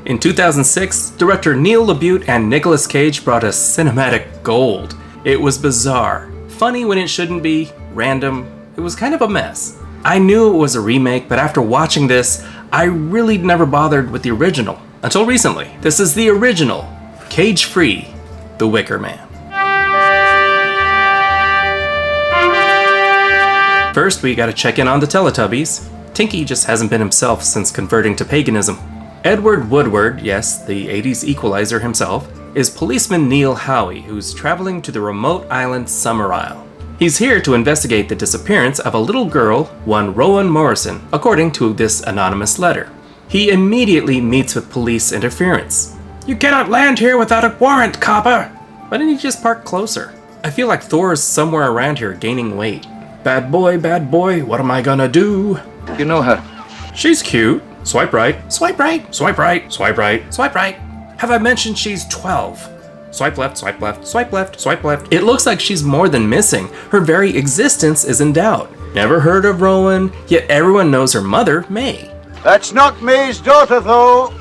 In 2006, director Neil LaBute and Nicholas Cage brought us cinematic gold. It was bizarre, funny when it shouldn't be, random. It was kind of a mess. I knew it was a remake, but after watching this, I really never bothered with the original. Until recently. This is the original, cage-free, The Wicker Man. First, we gotta check in on the Teletubbies. Tinky just hasn't been himself since converting to paganism. Edward Woodward, yes, the 80s equalizer himself, is policeman Neil Howie, who's traveling to the remote island Summer Isle. He's here to investigate the disappearance of a little girl, one Rowan Morrison, according to this anonymous letter. He immediately meets with police interference. "You cannot land here without a warrant, copper!" Why didn't he just park closer? I feel like Thor's somewhere around here gaining weight. Bad boy, what am I gonna do? You know her. She's cute. Swipe right, swipe right, swipe right, swipe right, swipe right. Have I mentioned she's 12? Swipe left, swipe left, swipe left, swipe left. It looks like she's more than missing. Her very existence is in doubt. Never heard of Rowan, yet everyone knows her mother, May. That's not May's daughter, though.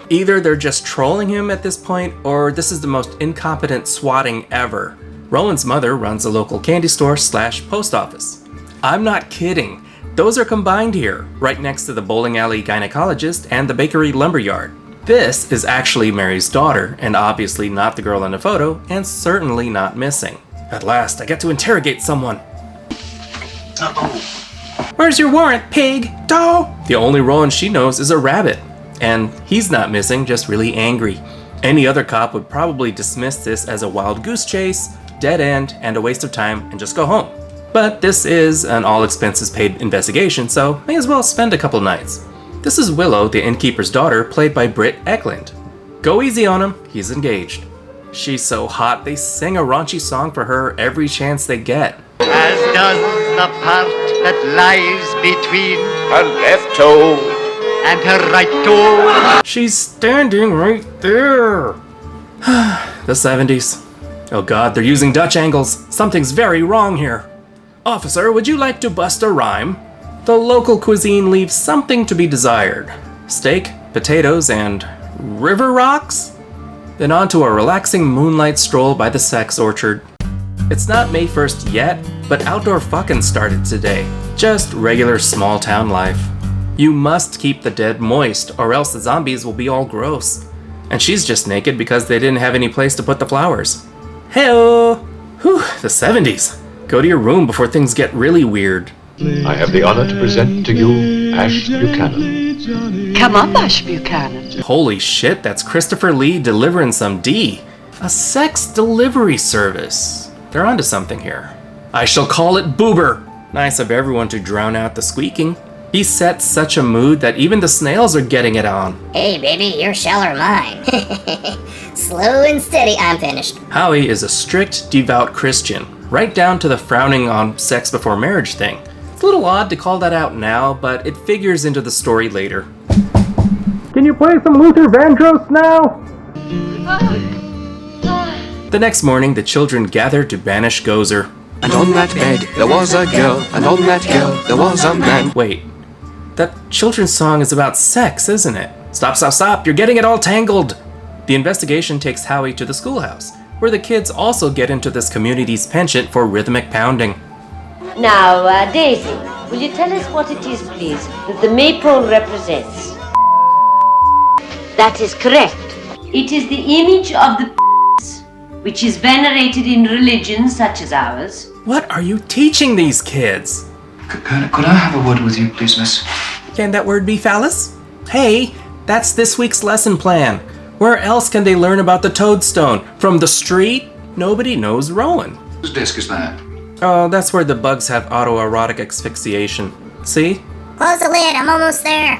Either they're just trolling him at this point, or this is the most incompetent swatting ever. Rowan's mother runs a local candy store / post office. I'm not kidding. Those are combined here, right next to the bowling alley gynecologist and the bakery lumberyard. This is actually Mary's daughter, and obviously not the girl in the photo, and certainly not missing. At last, I get to interrogate someone. Uh-oh. Where's your warrant, pig? Doe! The only Rowan she knows is a rabbit. And he's not missing, just really angry. Any other cop would probably dismiss this as a wild goose chase, dead end, and a waste of time, and just go home. But this is an all-expenses-paid investigation, so may as well spend a couple nights. This is Willow, the innkeeper's daughter, played by Britt Eckland. Go easy on him, he's engaged. She's so hot, they sing a raunchy song for her every chance they get. As does the part that lies between Her left toe. and her right toe. She's standing right there. The 70s. Oh god, they're using Dutch angles. Something's very wrong here. Officer, would you like to bust a rhyme? The local cuisine leaves something to be desired. Steak, potatoes, and river rocks? Then on to a relaxing moonlight stroll by the sex orchard. It's not May 1st yet, but outdoor fucking started today. Just regular small town life. You must keep the dead moist, or else the zombies will be all gross. And she's just naked because they didn't have any place to put the flowers. Hey-oh! Whew, the 70s. Go to your room before things get really weird. I have the honor to present to you Ash Buchanan. Come up, Ash Buchanan. Holy shit, that's Christopher Lee delivering some D. A sex delivery service. They're onto something here. I shall call it Boober. Nice of everyone to drown out the squeaking. He sets such a mood that even the snails are getting it on. Hey baby, your shell or mine. Slow and steady, I'm finished. Howie is a strict, devout Christian, right down to the frowning on sex before marriage thing. It's a little odd to call that out now, but it figures into the story later. Can you play some Luther Vandross now? The next morning, the children gather to banish Gozer. And on that bed there was a girl, and on that girl there was a man. Wait, that children's song is about sex, isn't it? Stop, stop, stop, you're getting it all tangled! The investigation takes Howie to the schoolhouse, where the kids also get into this community's penchant for rhythmic pounding. Now, Daisy, will you tell us what it is, please, that the maypole represents? That is correct. It is the image of the which is venerated in religions such as ours. What are you teaching these kids? Could I have a word with you, please, miss? Can that word be phallus? Hey, that's this week's lesson plan. Where else can they learn about the toadstone? From the street? Nobody knows Rowan. Whose desk is that? Oh, that's where the bugs have autoerotic asphyxiation. See? Close the lid, I'm almost there.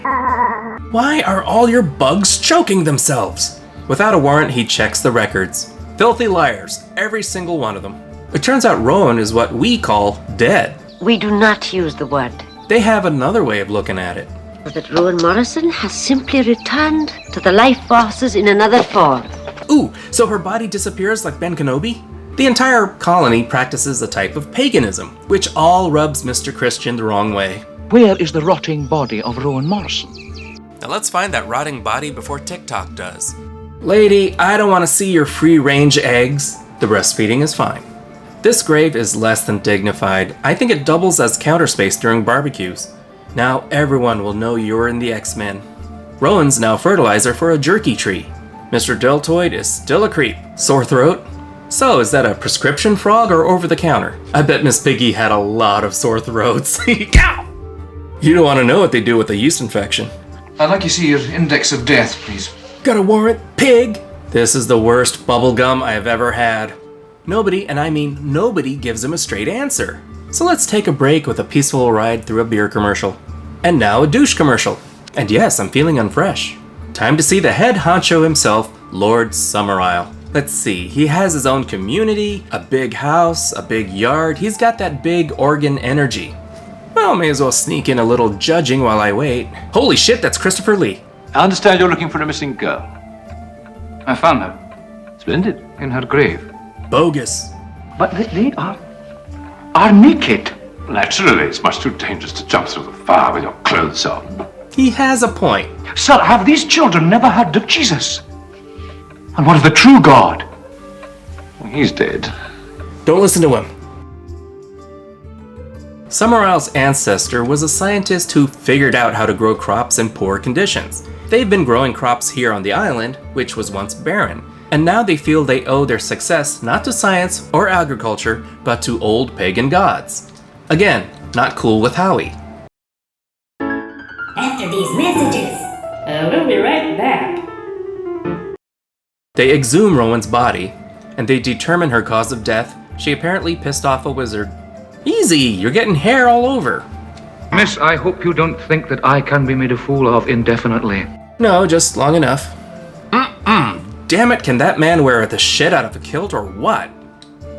Why are all your bugs choking themselves? Without a warrant, he checks the records. Filthy liars, every single one of them. It turns out Rowan is what we call dead. We do not use the word. They have another way of looking at it. That Rowan Morrison has simply returned to the life forces in another form. Ooh, so her body disappears like Ben Kenobi? The entire colony practices a type of paganism, which all rubs Mr. Christian the wrong way. Where is the rotting body of Rowan Morrison? Now let's find that rotting body before TikTok does. Lady, I don't want to see your free-range eggs. The breastfeeding is fine. This grave is less than dignified. I think it doubles as counter space during barbecues. Now everyone will know you're in the X-Men. Rowan's now fertilizer for a jerky tree. Mr. Deltoid is still a creep. Sore throat? So, is that a prescription frog or over the counter? I bet Miss Piggy had a lot of sore throats. Ow! You don't want to know what they do with a yeast infection. I'd like to see your index of death, please. Got a warrant, pig? This is the worst bubblegum I have ever had. Nobody, and I mean nobody, gives him a straight answer. So let's take a break with a peaceful ride through a beer commercial. And now a douche commercial. And yes, I'm feeling unfresh. Time to see the head honcho himself, Lord Summerisle. Let's see, he has his own community, a big house, a big yard. He's got that big organ energy. Well, may as well sneak in a little judging while I wait. Holy shit, that's Christopher Lee. I understand you're looking for a missing girl. I found her. Splendid. In her grave. Bogus. But they are naked. Naturally, it's much too dangerous to jump through the fire with your clothes on. He has a point. Sir, have these children never heard of Jesus? And what of the true God? He's dead. Don't listen to him. Summerisle's ancestor was a scientist who figured out how to grow crops in poor conditions. They've been growing crops here on the island, which was once barren, and now they feel they owe their success not to science or agriculture, but to old pagan gods. Again, not cool with Howie. After these messages. We'll be right back. They exhume Rowan's body, and they determine her cause of death. She apparently pissed off a wizard. Easy, you're getting hair all over. Miss, I hope you don't think that I can be made a fool of indefinitely. No, just long enough. Damn it, can that man wear the shit out of a kilt or what?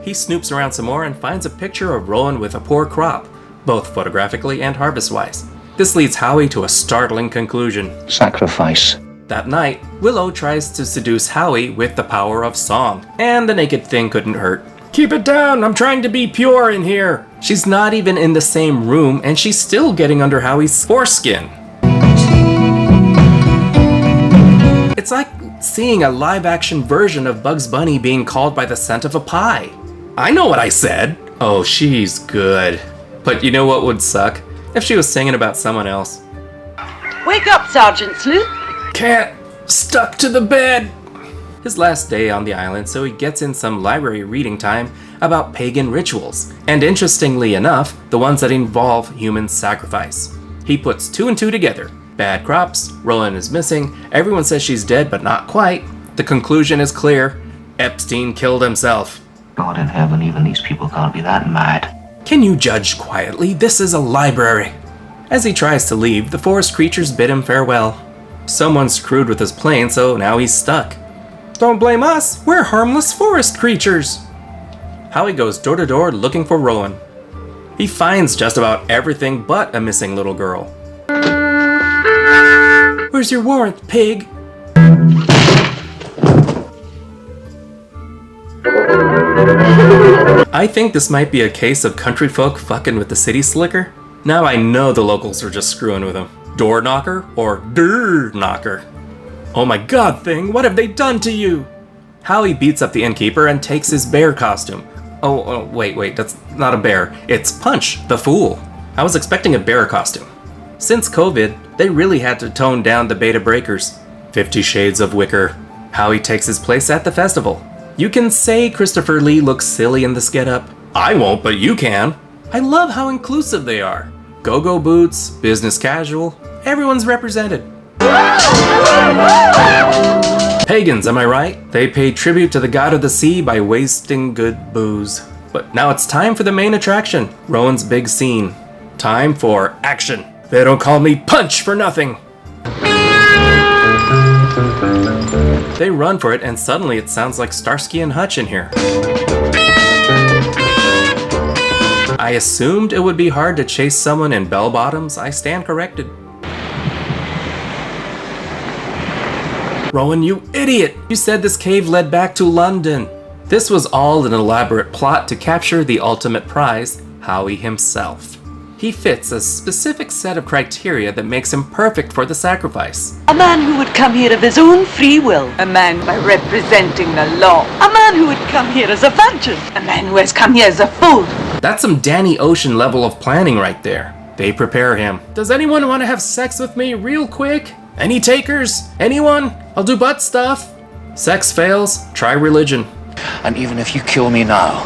He snoops around some more and finds a picture of Rowan with a poor crop, both photographically and harvest-wise. This leads Howie to a startling conclusion. Sacrifice. That night, Willow tries to seduce Howie with the power of song, and the naked thing couldn't hurt. Keep it down, I'm trying to be pure in here. She's not even in the same room, and she's still getting under Howie's foreskin. It's like seeing a live-action version of Bugs Bunny being called by the scent of a pie. I know what I said. Oh, she's good. But you know what would suck? If she was singing about someone else. Wake up, Sergeant Sleuth. Can't. Stuck to the bed. His last day on the island, so he gets in some library reading time about pagan rituals, and interestingly enough, the ones that involve human sacrifice. He puts two and two together. Bad crops, Rowan is missing, everyone says she's dead but not quite. The conclusion is clear. Epstein killed himself. God in heaven, even these people can't be that mad. Can you judge quietly? This is a library. As he tries to leave, the forest creatures bid him farewell. Someone screwed with his plane, so now he's stuck. Don't blame us, we're harmless forest creatures. Howie goes door to door looking for Rowan. He finds just about everything but a missing little girl. Where's your warrant, pig? I think this might be a case of country folk fucking with the city slicker. Now I know the locals are just screwing with him. Door knocker or door knocker? Oh my god, thing, what have they done to you? Howie beats up the innkeeper and takes his bear costume. Oh, wait, that's not a bear. It's Punch, the fool. I was expecting a bear costume. Since COVID, they really had to tone down the beta breakers. 50 Shades of Wicker. Howie takes his place at the festival. You can say Christopher Lee looks silly in this getup. I won't, but you can. I love how inclusive they are. Go-go boots, business casual, everyone's represented. Pagans, am I right? They pay tribute to the god of the sea by wasting good booze. But now it's time for the main attraction, Rowan's big scene. Time for action. They don't call me Punch for nothing. They run for it, and suddenly it sounds like Starsky and Hutch in here. I assumed it would be hard to chase someone in bell-bottoms. I stand corrected. Rowan, you idiot! You said this cave led back to London. This was all an elaborate plot to capture the ultimate prize, Howie himself. He fits a specific set of criteria that makes him perfect for the sacrifice. A man who would come here of his own free will. A man by representing the law. A man who would come here as a virgin. A man who has come here as a fool. That's some Danny Ocean level of planning right there. They prepare him. Does anyone want to have sex with me real quick? Any takers? Anyone? I'll do butt stuff. Sex fails, try religion. And even if you kill me now,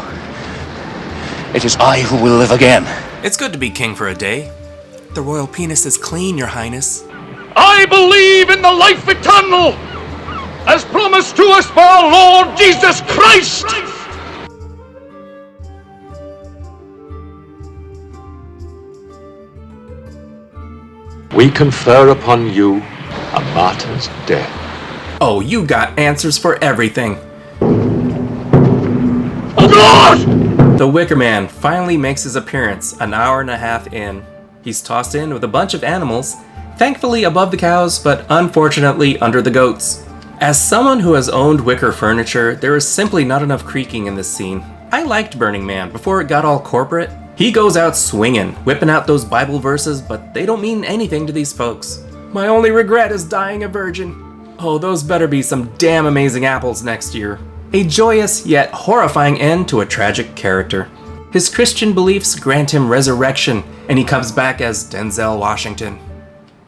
it is I who will live again. It's good to be king for a day. The royal penis is clean, your highness. I believe in the life eternal, as promised to us by our Lord Jesus Christ. We confer upon you a martyr's death. Oh, you got answers for everything. Oh God! The Wicker Man finally makes his appearance an hour and a half in. He's tossed in with a bunch of animals, thankfully above the cows, but unfortunately under the goats. As someone who has owned wicker furniture, there is simply not enough creaking in this scene. I liked Burning Man before it got all corporate. He goes out swinging, whipping out those Bible verses, but they don't mean anything to these folks. My only regret is dying a virgin. Oh, those better be some damn amazing apples next year. A joyous yet horrifying end to a tragic character. His Christian beliefs grant him resurrection, and he comes back as Denzel Washington.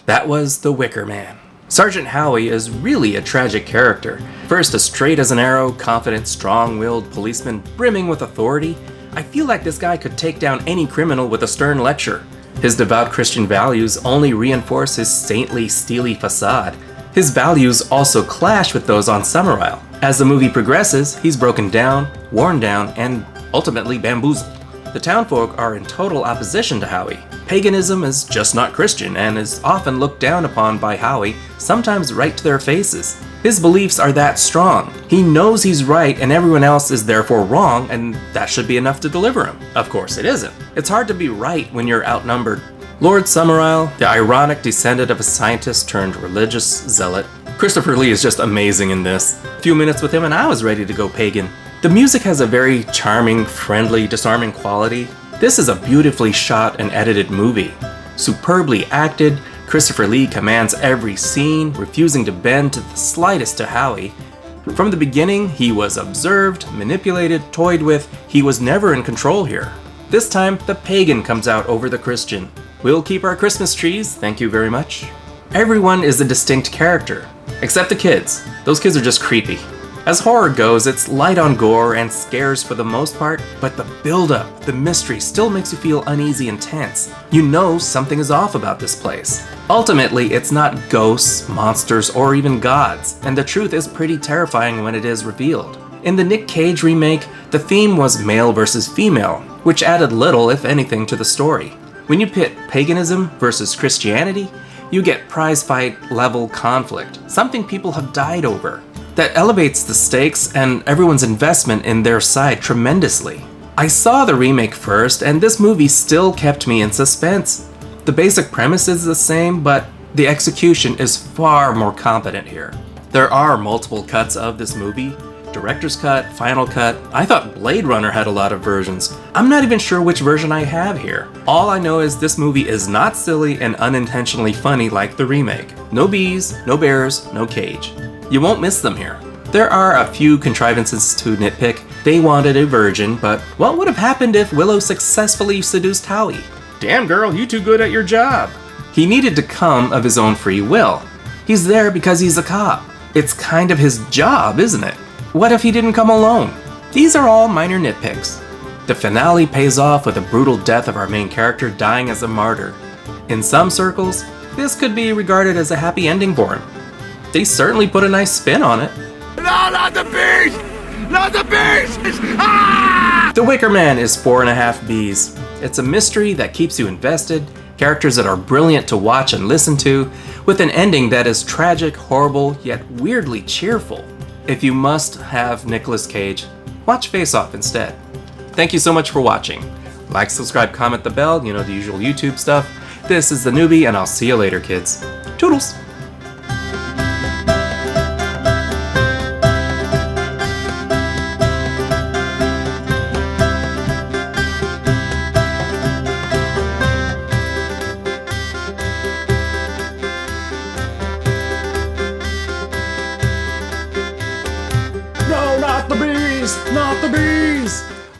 That was The Wicker Man. Sergeant Howie is really a tragic character. First a straight as an arrow, confident, strong-willed policeman brimming with authority. I feel like this guy could take down any criminal with a stern lecture. His devout Christian values only reinforce his saintly, steely facade. His values also clash with those on Summerisle. As the movie progresses, he's broken down, worn down, and ultimately bamboozled. The townfolk are in total opposition to Howie. Paganism is just not Christian and is often looked down upon by Howie, sometimes right to their faces. His beliefs are that strong. He knows he's right and everyone else is therefore wrong, and that should be enough to deliver him. Of course it isn't. It's hard to be right when you're outnumbered. Lord Summerisle, the ironic descendant of a scientist turned religious zealot. Christopher Lee is just amazing in this. A few minutes with him and I was ready to go pagan. The music has a very charming, friendly, disarming quality. This is a beautifully shot and edited movie. Superbly acted, Christopher Lee commands every scene, refusing to bend to the slightest to Howie. From the beginning, he was observed, manipulated, toyed with. He was never in control here. This time, the pagan comes out over the Christian. We'll keep our Christmas trees, thank you very much. Everyone is a distinct character, except the kids. Those kids are just creepy. As horror goes, it's light on gore and scares for the most part, but the build-up, the mystery still makes you feel uneasy and tense. You know something is off about this place. Ultimately, it's not ghosts, monsters, or even gods, and the truth is pretty terrifying when it is revealed. In the Nick Cage remake, the theme was male versus female, which added little, if anything, to the story. When you pit paganism versus Christianity, you get prize fight level conflict, something people have died over. That elevates the stakes and everyone's investment in their side tremendously. I saw the remake first, and this movie still kept me in suspense. The basic premise is the same, but the execution is far more competent here. There are multiple cuts of this movie. Director's cut, final cut. I thought Blade Runner had a lot of versions. I'm not even sure which version I have here. All I know is this movie is not silly and unintentionally funny like the remake. No bees, no bears, no cage. You won't miss them here. There are a few contrivances to nitpick. They wanted a virgin, but what would have happened if Willow successfully seduced Howie? Damn girl, you too good at your job. He needed to come of his own free will. He's there because he's a cop. It's kind of his job, isn't it? What if he didn't come alone? These are all minor nitpicks. The finale pays off with the brutal death of our main character dying as a martyr. In some circles, this could be regarded as a happy ending for him. They certainly put a nice spin on it. No, not the beast! Not the beast! Ah! The Wicker Man is 4.5 Bs. It's a mystery that keeps you invested, characters that are brilliant to watch and listen to, with an ending that is tragic, horrible, yet weirdly cheerful. If you must have Nicolas Cage, watch Face Off instead. Thank you so much for watching. Like, subscribe, comment the bell, you know, the usual YouTube stuff. This is theNewBee, and I'll see you later, kids. Toodles! bees! Not the bees!